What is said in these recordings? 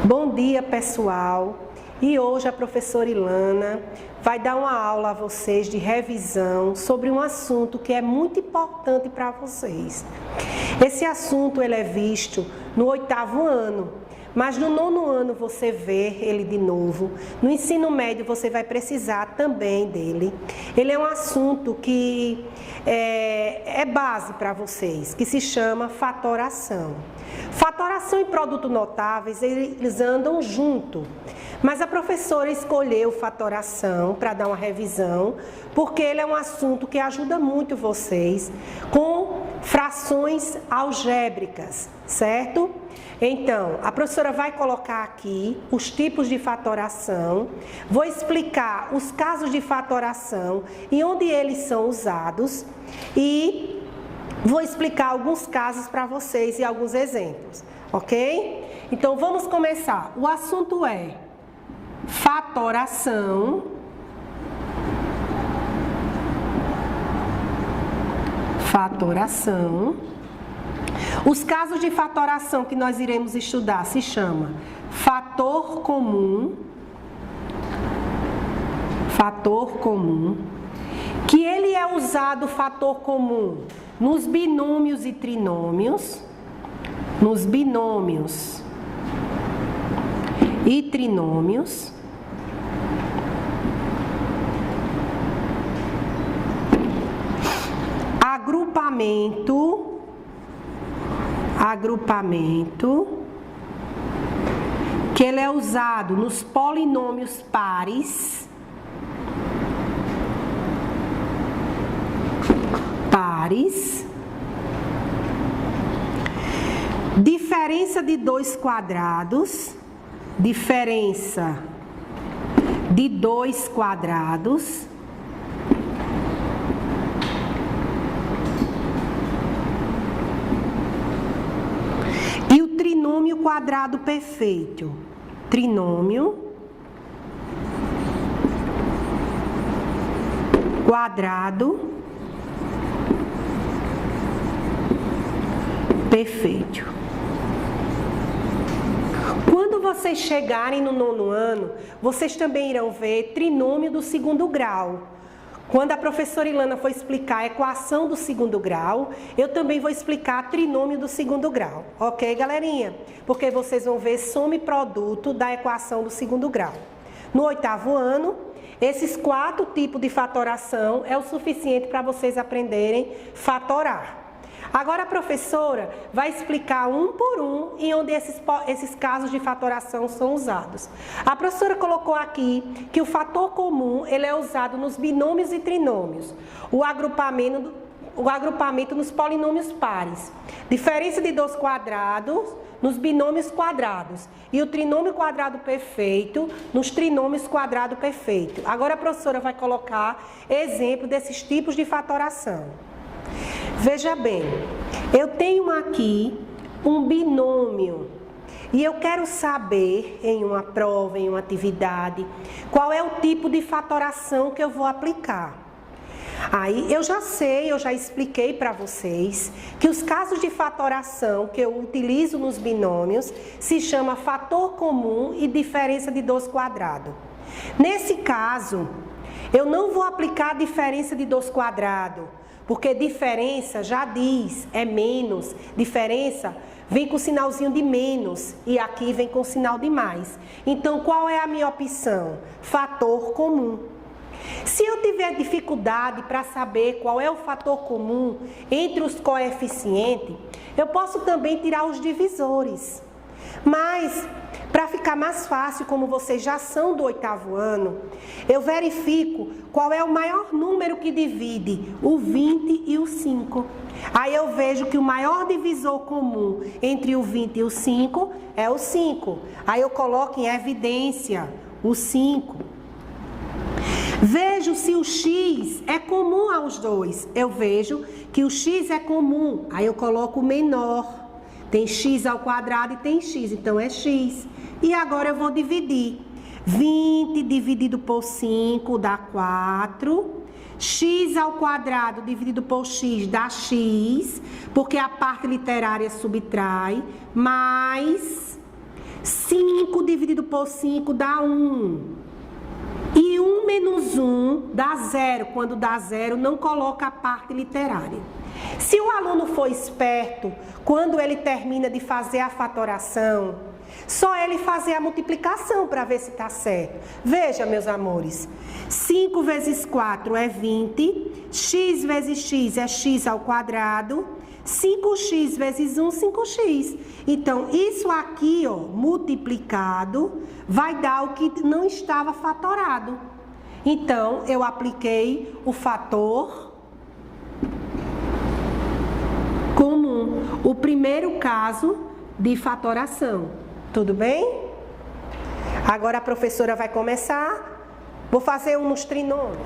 Bom dia, pessoal! E hoje a professora Ilana vai dar uma aula a vocês de revisão sobre um assunto que é muito importante para vocês. Esse assunto ele é visto no 8º ano, mas no 9º ano você vê ele de novo. No ensino médio você vai precisar também dele. Ele é um assunto que é base para vocês, que se chama fatoração. Fatoração e produto notáveis, eles andam junto. Mas a professora escolheu fatoração para dar uma revisão, porque ele é um assunto que ajuda muito vocês com frações algébricas, certo? Então, a professora vai colocar aqui os tipos de fatoração, vou explicar os casos de fatoração e onde eles são usados e vou explicar alguns casos para vocês e alguns exemplos, ok? Então, vamos começar. O assunto é fatoração, Os casos de fatoração que nós iremos estudar se chama fator comum, que ele é usado fator comum nos binômios e trinômios, agrupamento, que ele é usado nos polinômios pares, diferença de dois quadrados, e o trinômio quadrado perfeito, trinômio quadrado perfeito. Quando vocês chegarem no 9º ano, vocês também irão ver trinômio do 2º grau. Quando a professora Ilana for explicar a equação do 2º grau, eu também vou explicar trinômio do 2º grau. Ok, galerinha? Porque vocês vão ver soma e produto da equação do 2º grau. No 8º ano, esses 4 tipos de fatoração é o suficiente para vocês aprenderem fatorar. Agora a professora vai explicar um por um em onde esses casos de fatoração são usados. A professora colocou aqui que o fator comum ele é usado nos binômios e trinômios, o agrupamento nos polinômios pares, diferença de dois quadrados nos binômios quadrados e o trinômio quadrado perfeito nos trinômios quadrado perfeito. Agora a professora vai colocar exemplo desses tipos de fatoração. Veja bem, eu tenho aqui um binômio e eu quero saber em uma prova, em uma atividade, qual é o tipo de fatoração que eu vou aplicar. Aí eu já sei, eu já expliquei para vocês que os casos de fatoração que eu utilizo nos binômios se chama fator comum e diferença de dois quadrados. Nesse caso, eu não vou aplicar a diferença de dois quadrados, porque diferença já diz, é menos, diferença vem com sinalzinho de menos e aqui vem com sinal de mais. Então, qual é a minha opção? Fator comum. Se eu tiver dificuldade para saber qual é o fator comum entre os coeficientes, eu posso também tirar os divisores. Mas, para ficar mais fácil, como vocês já são do 8º ano, eu verifico qual é o maior número que divide o 20 e o 5. Aí eu vejo que o maior divisor comum entre o 20 e o 5 é o 5. Aí eu coloco em evidência o 5. Vejo se o x é comum aos dois. Eu vejo que o x é comum. Aí eu coloco o menor. Tem x ao quadrado e tem x, então é x. E agora eu vou dividir. 20 dividido por 5 dá 4. X ao quadrado dividido por x dá x, porque a parte literária subtrai, mais 5 5 dividido por 5 dá 1. E 1 menos 1 dá 0. Quando dá 0, não coloca a parte literária. Se o aluno for esperto, quando ele termina de fazer a fatoração, só ele fazer a multiplicação para ver se está certo. Veja, meus amores, 5 vezes 4 é 20, x vezes x é x ao quadrado, 5x vezes 1, 5x. Então, isso aqui, ó, multiplicado, vai dar o que não estava fatorado. Então, eu apliquei o fator comum, o primeiro caso de fatoração. Tudo bem? Agora a professora vai começar. Vou fazer um nos trinômios.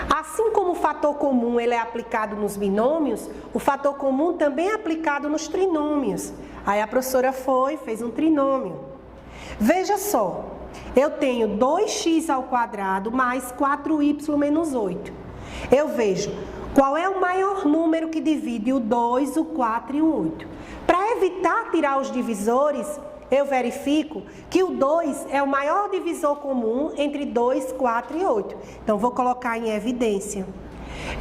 Assim como o fator comum ele é aplicado nos binômios, o fator comum também é aplicado nos trinômios. Aí a professora fez um trinômio. Veja só, eu tenho 2x ao quadrado mais 4y menos 8. Eu vejo qual é o maior número que divide o 2, o 4 e o 8. Para evitar tirar os divisores, eu verifico que o 2 é o maior divisor comum entre 2, 4 e 8. Então, vou colocar em evidência.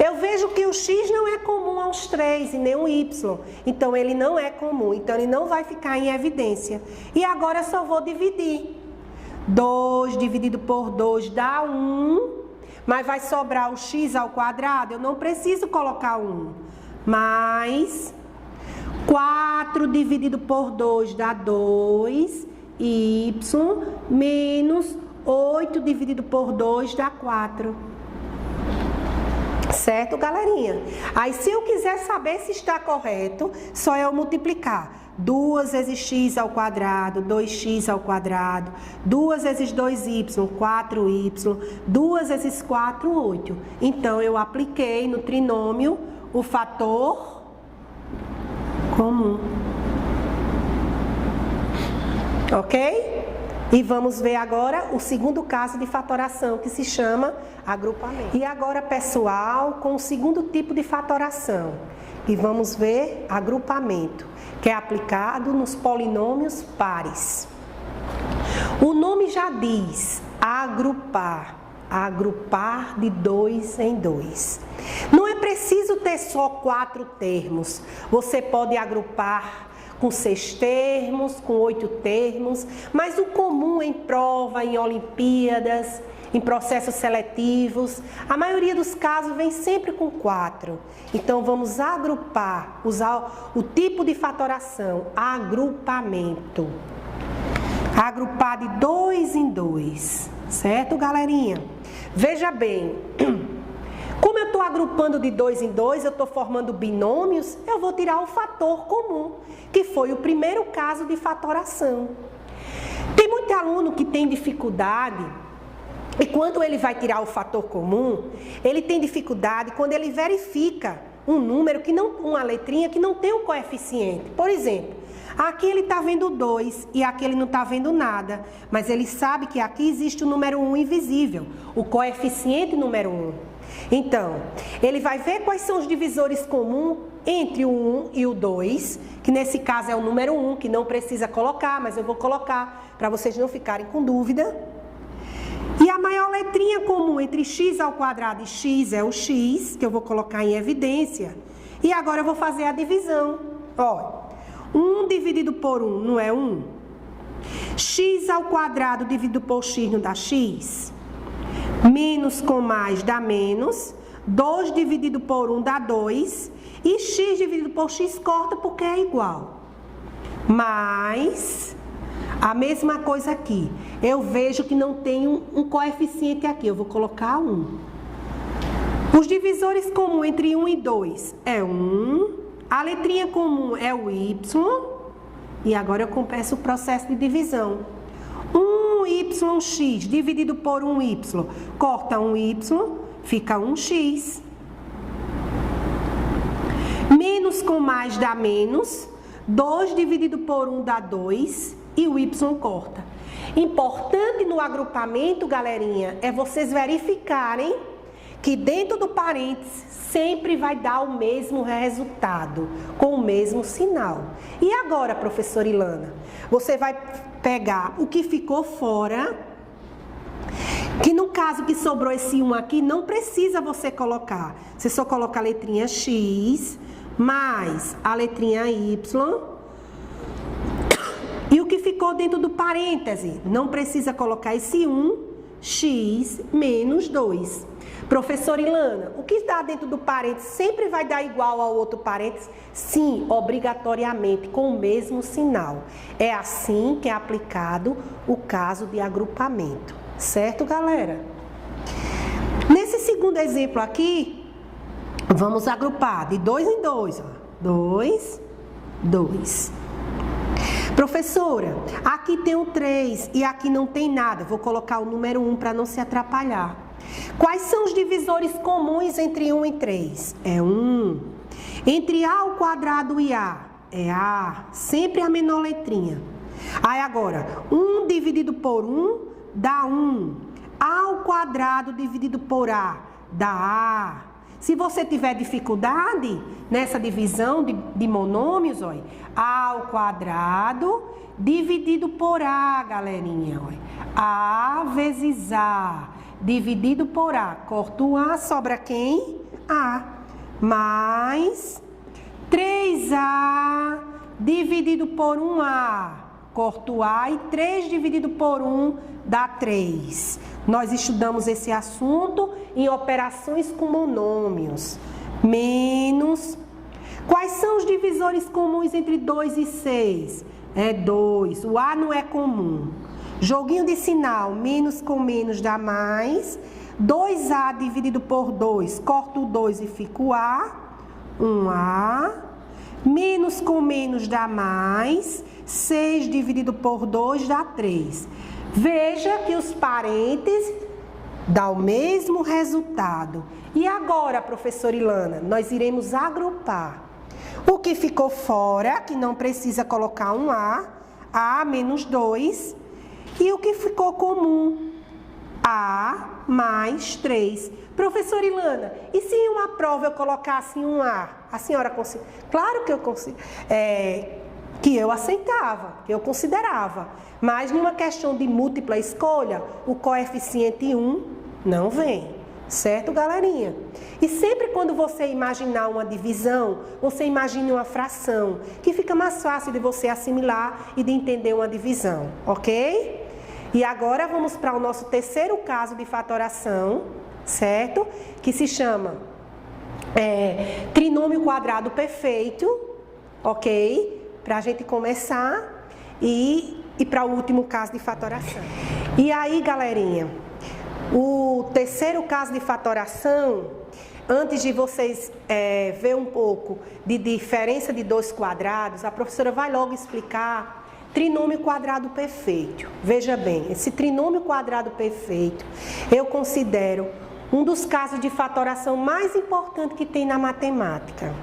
Eu vejo que o x não é comum aos 3 e nem o y. Então, ele não é comum. Então, ele não vai ficar em evidência. E agora, eu só vou dividir. 2 dividido por 2 dá 1. Mas vai sobrar o x ao quadrado. Eu não preciso colocar 1. Mais 4 dividido por 2 dá 2, y, menos 8 dividido por 2 dá 4. Certo, galerinha? Aí, se eu quiser saber se está correto, só eu multiplicar. 2 vezes x ao quadrado, 2x ao quadrado, 2 vezes 2y, 4y, 2 vezes 4, 8. Então, eu apliquei no trinômio o fator comum. Ok? E vamos ver agora o segundo caso de fatoração, que se chama agrupamento. E agora, pessoal, com o segundo tipo de fatoração. E vamos ver agrupamento, que é aplicado nos polinômios pares. O nome já diz agrupar. Agrupar de 2 em 2. Não é preciso ter só 4 termos. Você pode agrupar com 6 termos, com 8 termos, mas o comum em prova, em Olimpíadas, em processos seletivos, a maioria dos casos vem sempre com 4. Então, vamos agrupar, usar o tipo de fatoração, agrupamento. Agrupar de 2 em 2, certo, galerinha? Veja bem, como eu estou agrupando de 2 em 2, eu estou formando binômios, eu vou tirar o fator comum, que foi o primeiro caso de fatoração. Tem muito aluno que tem dificuldade, e quando ele vai tirar o fator comum, ele tem dificuldade quando ele verifica um número, uma letrinha que não tem um coeficiente. Por exemplo, aqui ele está vendo 2 e aqui ele não está vendo nada, mas ele sabe que aqui existe o número 1 invisível, o coeficiente número 1. Então, ele vai ver quais são os divisores comuns entre o 1 e o 2, que nesse caso é o número 1, que não precisa colocar, mas eu vou colocar para vocês não ficarem com dúvida. E a maior letrinha comum entre x ao quadrado e x é o x, que eu vou colocar em evidência. E agora eu vou fazer a divisão. Olha, 1 dividido por 1 não é 1? X ao quadrado dividido por x não dá x? Menos com mais dá menos. 2 dividido por 1 dá 2. E x dividido por x corta porque é igual. Mais a mesma coisa aqui. Eu vejo que não tem um coeficiente aqui. Eu vou colocar 1. Os divisores comuns entre 1 e 2 é 1. A letrinha comum é o y. E agora eu começo o processo de divisão. 1yx dividido por 1y. Corta 1y, fica 1x. Menos com mais dá menos. 2 dividido por 1 dá 2. E o y corta. Importante no agrupamento, galerinha, é vocês verificarem que dentro do parênteses sempre vai dar o mesmo resultado, com o mesmo sinal. E agora, professora Ilana, você vai pegar o que ficou fora, que no caso que sobrou esse 1 aqui, não precisa você colocar. Você só coloca a letrinha X mais a letrinha Y. E o que ficou dentro do parêntese? Não precisa colocar esse 1, X menos 2. Professora Ilana, o que está dentro do parêntese sempre vai dar igual ao outro parêntese? Sim, obrigatoriamente, com o mesmo sinal. É assim que é aplicado o caso de agrupamento. Certo, galera? Nesse segundo exemplo aqui, vamos agrupar de 2 em 2. 2, 2. Professora, aqui tem o 3 e aqui não tem nada. Vou colocar o número 1 para não se atrapalhar. Quais são os divisores comuns entre 1 e 3? É 1. Entre A ao quadrado e A, é A. Sempre a menor letrinha. Aí agora, 1 dividido por 1 dá 1. A ao quadrado dividido por A dá A. Se você tiver dificuldade nessa divisão de monômios, olha, A ao quadrado dividido por A, galerinha. Olha. A vezes A dividido por A. Corta o A, sobra quem? A. Mais 3A dividido por 1A. Corta o A e 3 dividido por 1 dá 3. Nós estudamos esse assunto em operações com monômios. Menos. Quais são os divisores comuns entre 2 e 6? É 2. O A não é comum. Joguinho de sinal. Menos com menos dá mais. 2A dividido por 2. Corta o 2 e fica o A. 1A. Menos com menos dá mais. 6 dividido por 2 dá 3. Veja que os parênteses dão o mesmo resultado. E agora, professora Ilana, nós iremos agrupar. O que ficou fora, que não precisa colocar um A menos 2. E o que ficou comum, A mais 3. Professora Ilana, e se em uma prova eu colocasse um A? A senhora consiga? Claro que eu consigo. Que eu aceitava, que eu considerava. Mas numa questão de múltipla escolha, o coeficiente 1 não vem. Certo, galerinha? E sempre quando você imaginar uma divisão, você imagine uma fração, que fica mais fácil de você assimilar e de entender uma divisão, ok? E agora vamos para o nosso terceiro caso de fatoração, certo? Que se chama trinômio quadrado perfeito, ok? Para a gente começar e para o último caso de fatoração. E aí, galerinha, o terceiro caso de fatoração, antes de vocês ver um pouco de diferença de dois quadrados, a professora vai logo explicar trinômio quadrado perfeito. Veja bem, esse trinômio quadrado perfeito eu considero um dos casos de fatoração mais importantes que tem na matemática.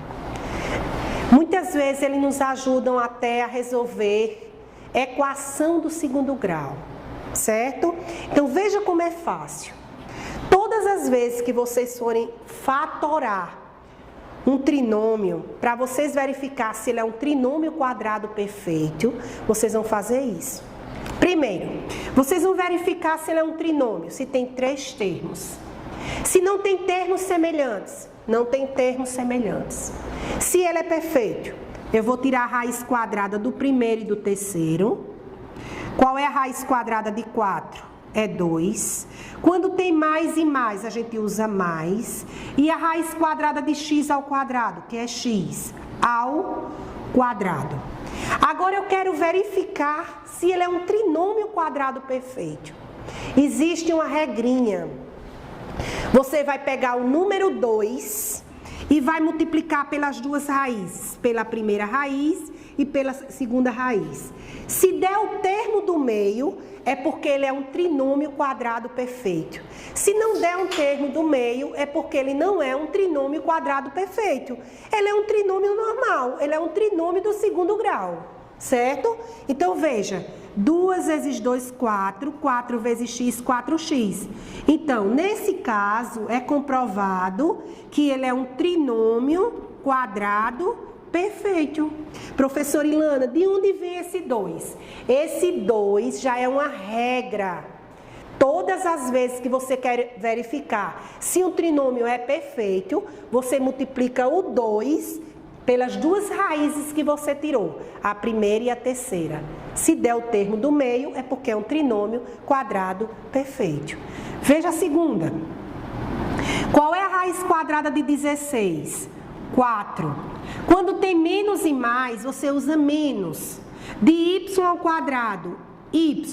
Muitas vezes eles nos ajudam até a resolver equação do segundo grau, certo? Então veja como é fácil. Todas as vezes que vocês forem fatorar um trinômio, para vocês verificar se ele é um trinômio quadrado perfeito, vocês vão fazer isso. Primeiro, vocês vão verificar se ele é um trinômio, se tem 3 termos. Se não tem termos semelhantes, não tem termos semelhantes. Se ele é perfeito, eu vou tirar a raiz quadrada do primeiro e do terceiro. Qual é a raiz quadrada de 4? É 2. Quando tem mais e mais, a gente usa mais. E a raiz quadrada de x ao quadrado, que é x ao quadrado. Agora eu quero verificar se ele é um trinômio quadrado perfeito. Existe uma regrinha. Você vai pegar o número 2 e vai multiplicar pelas duas raízes, pela primeira raiz e pela segunda raiz. Se der o termo do meio, é porque ele é um trinômio quadrado perfeito. Se não der um termo do meio, é porque ele não é um trinômio quadrado perfeito. Ele é um trinômio normal, ele é um trinômio do segundo grau, certo? Então veja, 2 vezes 2, 4, 4 vezes x, 4x. Então, nesse caso, é comprovado que ele é um trinômio quadrado perfeito. Professora Ilana, de onde vem esse 2? Esse 2 já é uma regra. Todas as vezes que você quer verificar se um trinômio é perfeito, você multiplica o 2 pelas duas raízes que você tirou, a primeira e a terceira. Se der o termo do meio, é porque é um trinômio quadrado perfeito. Veja a segunda. Qual é a raiz quadrada de 16? 4. Quando tem menos e mais, você usa menos. De y ao quadrado, y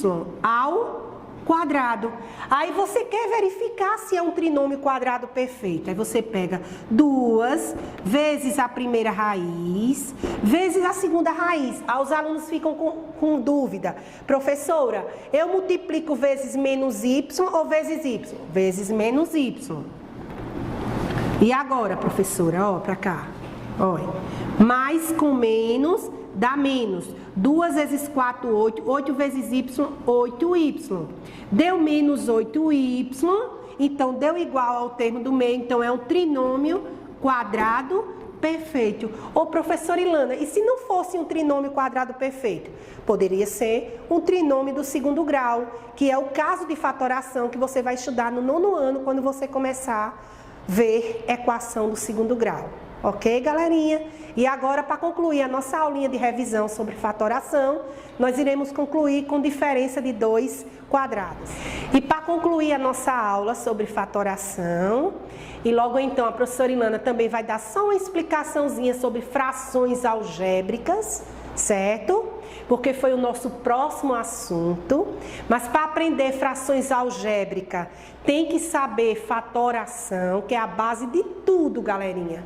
ao quadrado. Aí você quer verificar se é um trinômio quadrado perfeito. Aí você pega 2 vezes a primeira raiz, vezes a segunda raiz. Aí os alunos ficam com dúvida. Professora, eu multiplico vezes menos y ou vezes y? Vezes menos y. E agora, professora, ó, pra cá. Olha. Mais com menos dá menos. 2 vezes 4, 8. 8 vezes y, 8y. Deu menos 8y, então deu igual ao termo do meio. Então é um trinômio quadrado perfeito. Ô, professora Ilana, e se não fosse um trinômio quadrado perfeito? Poderia ser um trinômio do segundo grau, que é o caso de fatoração que você vai estudar no 9º ano, quando você começar a ver equação do segundo grau. Ok, galerinha? E agora, para concluir a nossa aulinha de revisão sobre fatoração, nós iremos concluir com diferença de 2 quadrados. E para concluir a nossa aula sobre fatoração, e logo então a professora Ilana também vai dar só uma explicaçãozinha sobre frações algébricas, certo? Porque foi o nosso próximo assunto. Mas para aprender frações algébricas, tem que saber fatoração, que é a base de tudo, galerinha.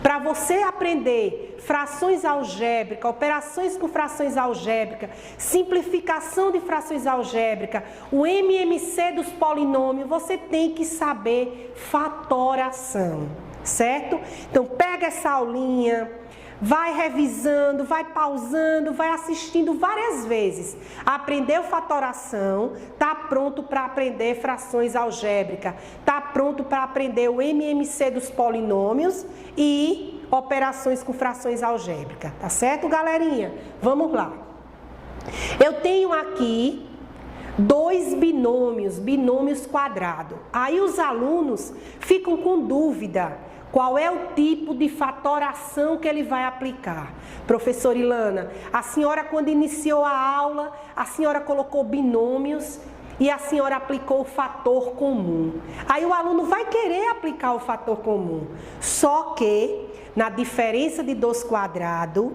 Para você aprender frações algébricas, operações com frações algébricas, simplificação de frações algébricas, o MMC dos polinômios, você tem que saber fatoração, certo? Então pega essa aulinha, vai revisando, vai pausando, vai assistindo várias vezes. Aprendeu fatoração, tá pronto para aprender frações algébricas, tá pronto para aprender o MMC dos polinômios e operações com frações algébricas, tá certo, galerinha? Vamos lá. Eu tenho aqui 2 binômios quadrados. Aí os alunos ficam com dúvida. Qual é o tipo de fatoração que ele vai aplicar? Professora Ilana, a senhora quando iniciou a aula, a senhora colocou binômios e a senhora aplicou o fator comum. Aí o aluno vai querer aplicar o fator comum. Só que na diferença de 2 quadrados,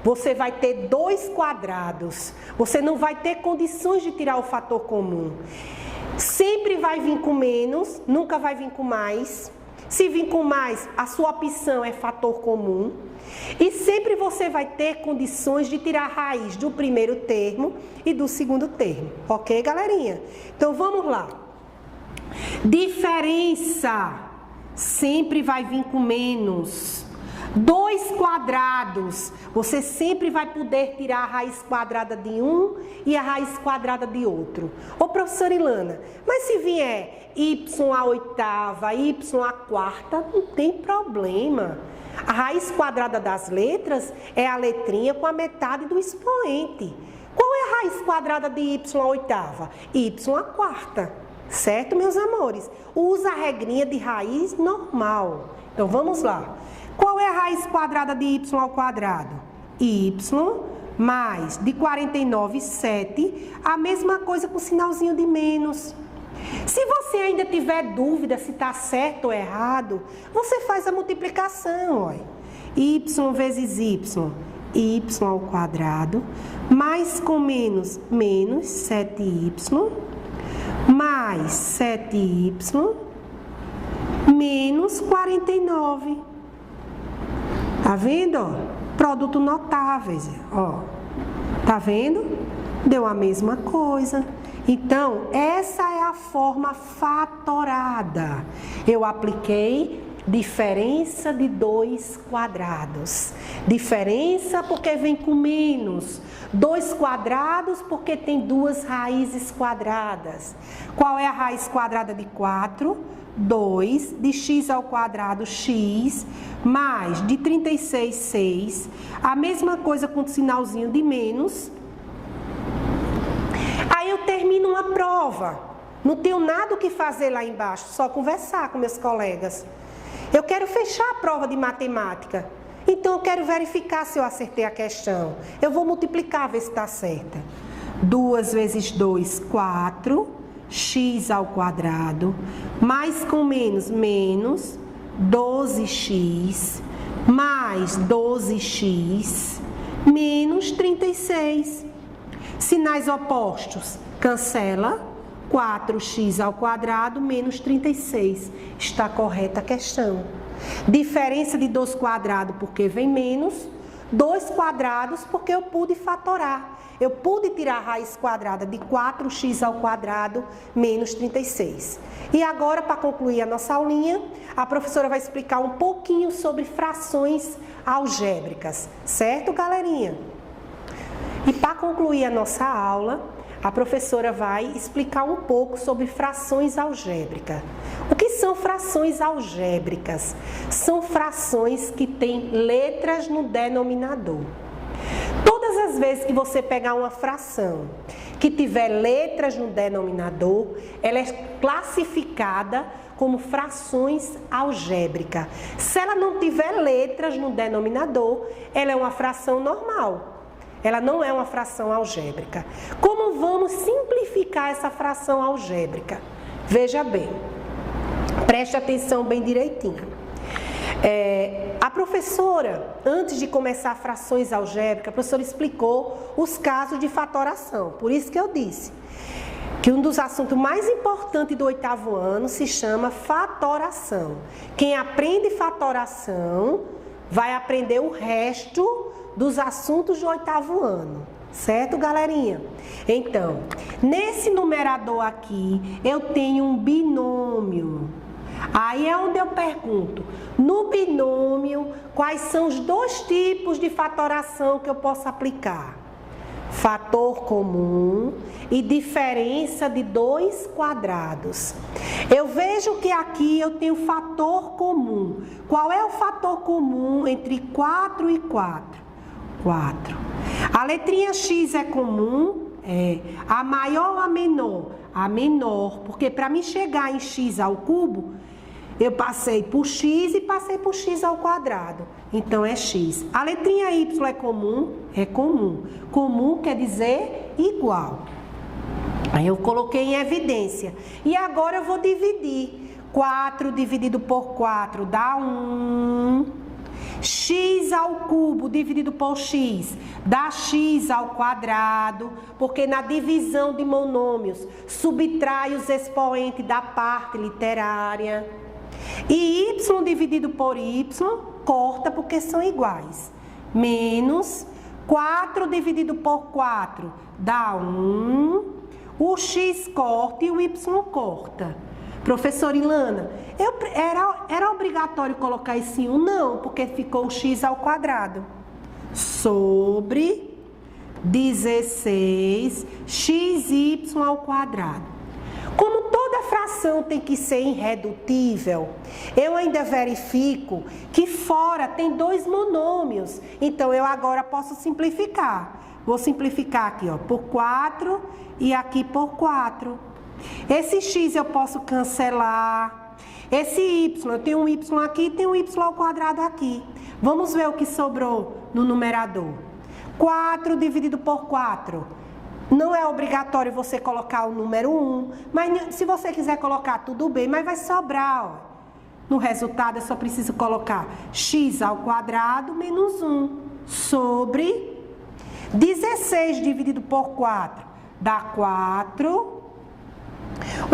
você vai ter 2 quadrados. Você não vai ter condições de tirar o fator comum. Sempre vai vir com menos, nunca vai vir com mais. Se vir com mais, a sua opção é fator comum. E sempre você vai ter condições de tirar a raiz do primeiro termo e do segundo termo. Ok, galerinha? Então, vamos lá. Diferença sempre vai vir com menos. 2 quadrados, você sempre vai poder tirar a raiz quadrada de um e a raiz quadrada de outro. Ô, professora Ilana, mas se vier y à oitava, y à quarta, não tem problema. A raiz quadrada das letras é a letrinha com a metade do expoente. Qual é a raiz quadrada de y à oitava? Y à quarta, certo, meus amores? Usa a regrinha de raiz normal. Então, vamos lá. Qual é a raiz quadrada de y ao quadrado? Y mais de 49, 7, a mesma coisa com sinalzinho de menos. Se você ainda tiver dúvida se está certo ou errado, você faz a multiplicação, olha. Y vezes y ao quadrado, mais com menos, menos 7y, mais 7y, menos 49. Tá vendo, ó? Produto notáveis, ó. Tá vendo? Deu a mesma coisa. Então, essa é a forma fatorada. Eu apliquei Diferença de 2 quadrados. Diferença porque vem com menos. 2 quadrados porque tem 2 raízes quadradas. Qual é a raiz quadrada de 4? 2. De x ao quadrado, x. Mais de 36, 6. A mesma coisa com o sinalzinho de menos. Aí eu termino uma prova. Não tenho nada o que fazer lá embaixo, só conversar com meus colegas. Eu quero fechar a prova de matemática. Então eu quero verificar se eu acertei a questão. Eu vou multiplicar, ver se está certa. 2 vezes 2, 4. X ao quadrado. Mais com menos, menos. 12x. Mais 12x. Menos 36. Sinais opostos. Cancela. 4x ao quadrado menos 36. Está correta a questão. Diferença de 2 quadrados porque vem menos. 2 quadrados porque eu pude fatorar. Eu pude tirar a raiz quadrada de 4x ao quadrado menos 36. E agora, para concluir a nossa aulinha, a professora vai explicar um pouquinho sobre frações algébricas. Certo, galerinha? E para concluir a nossa aula, a professora vai explicar um pouco sobre frações algébricas. O que são frações algébricas? São frações que têm letras no denominador. Todas as vezes que você pegar uma fração que tiver letras no denominador, ela é classificada como frações algébricas. Se ela não tiver letras no denominador, ela é uma fração normal. Ela não é uma fração algébrica. Como vamos simplificar essa fração algébrica? Veja bem, preste atenção bem direitinho. A professora, antes de começar frações algébricas, a professora explicou os casos de fatoração. Por isso que eu disse que um dos assuntos mais importantes do 8º ano se chama fatoração. Quem aprende fatoração vai aprender o resto dos assuntos do 8º ano, certo, galerinha? Então, nesse numerador aqui, eu tenho um binômio. Aí é onde eu pergunto, no binômio, quais são os 2 tipos de fatoração que eu posso aplicar? Fator comum e diferença de 2 quadrados. Eu vejo que aqui eu tenho fator comum. Qual é o fator comum entre 4 e 4? 4. A letrinha x é comum? É. A maior ou a menor? A menor, porque para mim chegar em x ao cubo, eu passei por x e passei por x ao quadrado. Então é x. A letrinha y é comum? É comum. Comum quer dizer igual. Aí eu coloquei em evidência. E agora eu vou dividir. 4 dividido por 4 dá 1. X ao cubo dividido por x dá x ao quadrado, porque na divisão de monômios subtrai os expoentes da parte literária. E y dividido por y corta porque são iguais. Menos 4 dividido por 4 dá 1. O x corta e o y corta. Professora Ilana, era obrigatório colocar esse 1? Não, porque ficou o x ao quadrado. Sobre 16 xy ao quadrado. Como toda fração tem que ser irredutível, eu ainda verifico que fora tem 2 monômios. Então, eu agora posso simplificar. Vou simplificar aqui, ó, por 4 e aqui por 4. Esse x eu posso cancelar. Esse y, eu tenho um y aqui e tenho um y ao quadrado aqui. Vamos ver o que sobrou no numerador. 4 dividido por 4. Não é obrigatório você colocar o número 1, mas se você quiser colocar, tudo bem, mas vai sobrar, ó. No resultado, eu só preciso colocar x ao quadrado menos 1 sobre 16 dividido por 4 dá 4.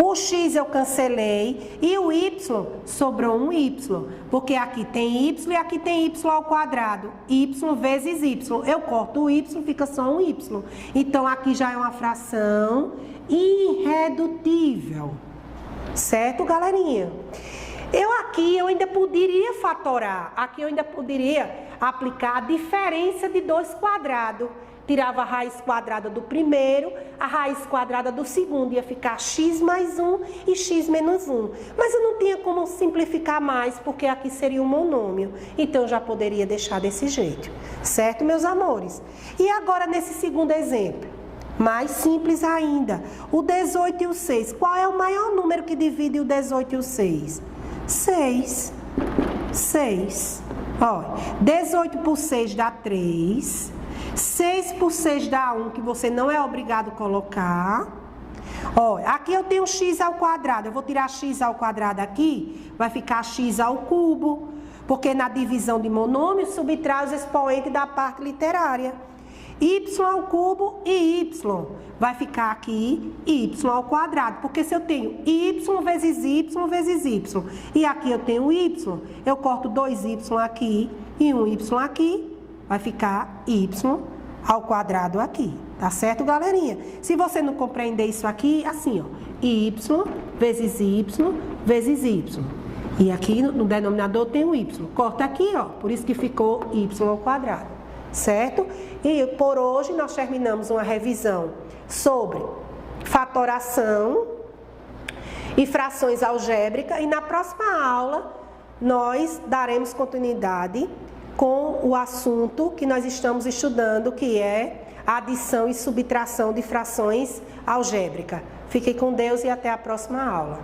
O x eu cancelei e o y sobrou um y, porque aqui tem y e aqui tem y ao quadrado. Y vezes y. Eu corto o y, fica só um y. Então, aqui já é uma fração irredutível. Certo, galerinha? Aqui eu ainda poderia fatorar, aqui eu ainda poderia aplicar a diferença de 2 quadrados. Tirava a raiz quadrada do primeiro, a raiz quadrada do segundo, ia ficar x mais 1 e x menos 1. Mas eu não tinha como simplificar mais, porque aqui seria um monômio. Então, eu já poderia deixar desse jeito. Certo, meus amores? E agora, nesse segundo exemplo, mais simples ainda. O 18 e o 6. Qual é o maior número que divide o 18 e o 6? 6. 6. Olha, 18 por 6 dá 3. 6 por 6 dá 1, que você não é obrigado a colocar. Olha, aqui eu tenho x ao quadrado. Eu vou tirar x ao quadrado aqui, vai ficar x ao cubo. Porque na divisão de monômios, subtrai os expoentes da parte literária. Y ao cubo e y. Vai ficar aqui y ao quadrado. Porque se eu tenho y vezes y, e aqui eu tenho y, eu corto 2y aqui e um y aqui, vai ficar y ao quadrado aqui. Tá certo, galerinha? Se você não compreender isso aqui, assim, ó, y vezes y vezes y. E aqui no denominador tem o y. Corta aqui, ó, por isso que ficou y ao quadrado. Certo? E por hoje nós terminamos uma revisão sobre fatoração e frações algébricas. E na próxima aula nós daremos continuidade com o assunto que nós estamos estudando, que é adição e subtração de frações algébricas. Fiquem com Deus e até a próxima aula.